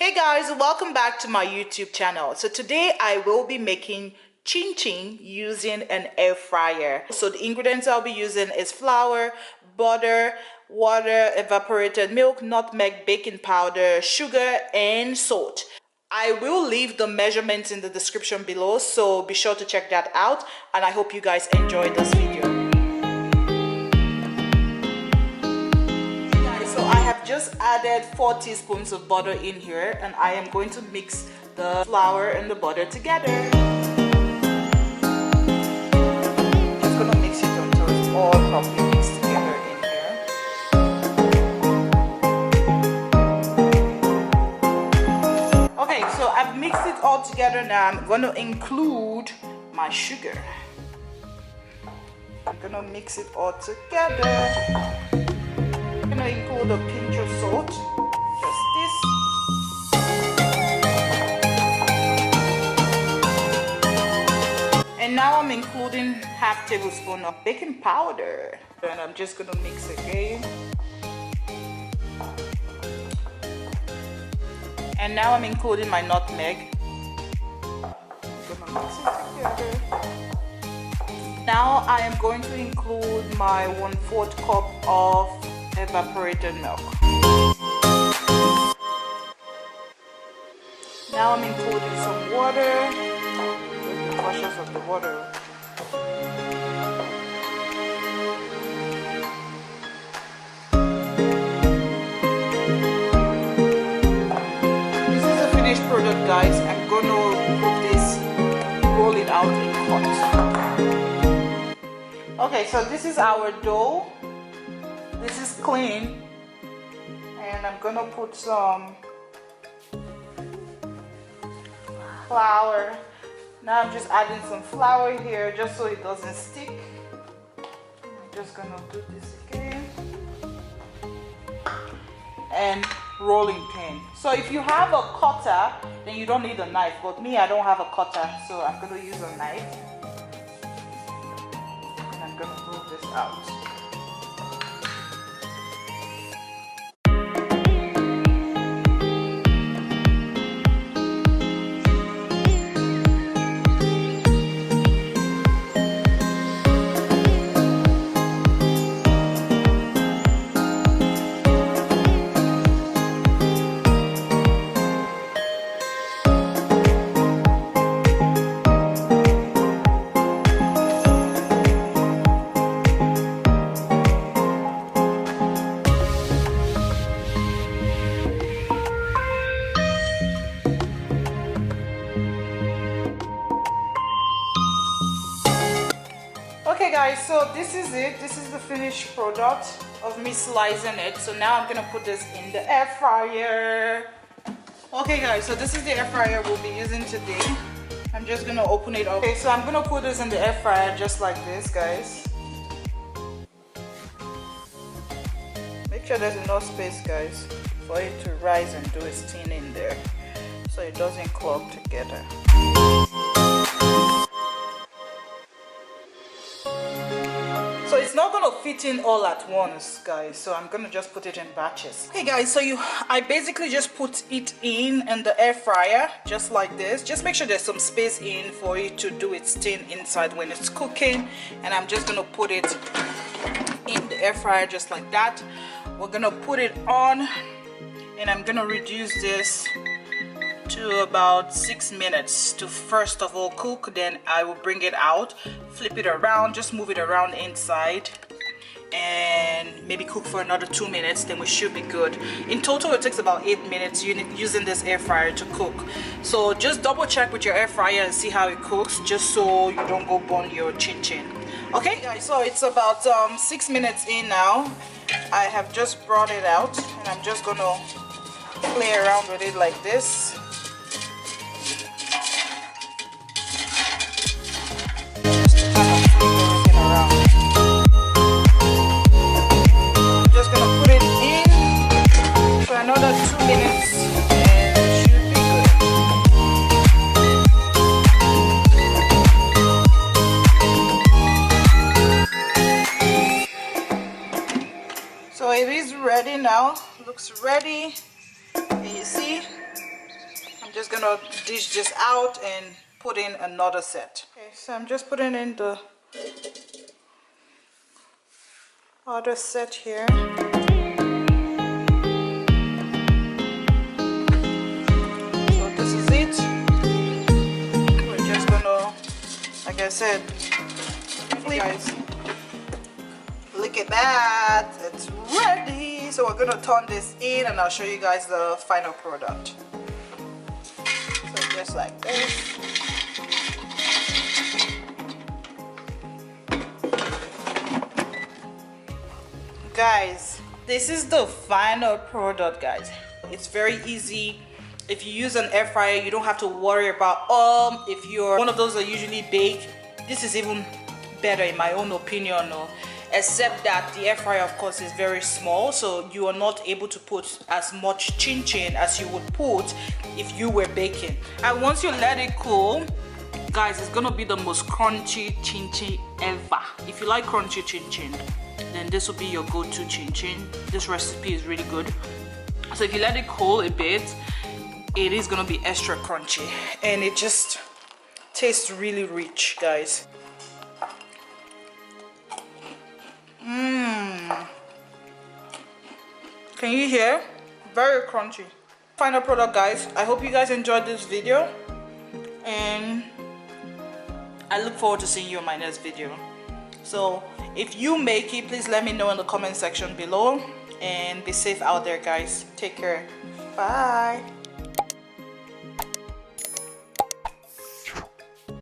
Hey guys, welcome back to my YouTube channel. So today I will be making chin chin using an air fryer. So the ingredients I'll be using is flour, butter, water, evaporated milk, nutmeg, baking powder, sugar, and salt. I will leave the measurements in the description below, so be sure to check that out, and I hope you guys enjoy this video. I have just added 4 teaspoons of butter in here, and I am going to mix the flour and the butter together. Just gonna mix it until it's all properly mixed together in here. Okay, so I've mixed it all together. Now I'm gonna include my sugar. I'm gonna mix it all together. I'm gonna include a pinch of salt, just this. And now I'm including half tablespoon of baking powder. And I'm just gonna mix again. And now I'm including my nutmeg. I'm gonna mix it together. Now I am going to include my 1/4 cup of evaporated milk. Now I'm including some water. Be cautious of the water. This is a finished product, guys. I'm gonna put this, roll it out in cuts. Okay, so this is our dough. This is clean, and I'm gonna put some flour. Now I'm just adding some flour here just so it doesn't stick. I'm just gonna do this again. And rolling pin. So if you have a cutter, then you don't need a knife, but me, I don't have a cutter, so I'm gonna use a knife. And I'm gonna roll this out. Okay guys, so this is it. This is the finished product of me slicing it. So now I'm gonna put this in the air fryer. Okay guys, so this is the air fryer we'll be using today. I'm just gonna open it up. Okay, so I'm gonna put this in the air fryer just like this, guys. Make sure there's enough space, guys, for it to rise and do its thing in there, so it doesn't clog together. So it's not gonna fit in all at once, guys, so I'm gonna just put it in batches. Hey guys, so I basically just put it in the air fryer just like this. Just make sure there's some space in for it to do its thing inside when it's cooking, and I'm just gonna put it in the air fryer just like that. We're gonna put it on, and I'm gonna reduce this to about 6 minutes to first of all cook. Then I will bring it out, flip it around, just move it around inside, and maybe cook for another 2 minutes. Then we should be good. In total it takes about 8 minutes using this air fryer to cook. So just double check with your air fryer and see how it cooks, just so you don't go burn your chin chin. Okay guys, so it's about 6 minutes in now. I have just brought it out, and I'm just gonna play around with it like this. Another 2 minutes and it should be good. So it is ready now. Looks ready. Can you see? just gonna dish this out and put in another set. Okay, so I'm just putting in the other set here. So this is it. We're just gonna, like I said, guys, look at that, it's ready. So we're gonna turn this in and I'll show you guys the final product. So just like this. Guys, this is the final product, guys. It's very easy. If you use an air fryer, you don't have to worry about if you're one of those that usually bake, this is even better in my own opinion, except that the air fryer of course is very small, so you are not able to put as much chin chin as you would put if you were baking. And once you let it cool, guys, it's gonna be the most crunchy chin chin ever. If you like crunchy chin chin, then this will be your go-to chin chin. This recipe is really good. So if you let it cool a bit, it is gonna be extra crunchy and it just tastes really rich, guys. Can you hear? Very crunchy. Final product, guys. I hope you guys enjoyed this video and I look forward to seeing you in my next video. So if you make it, please let me know in the comment section below and be safe out there, guys. Take care. Bye.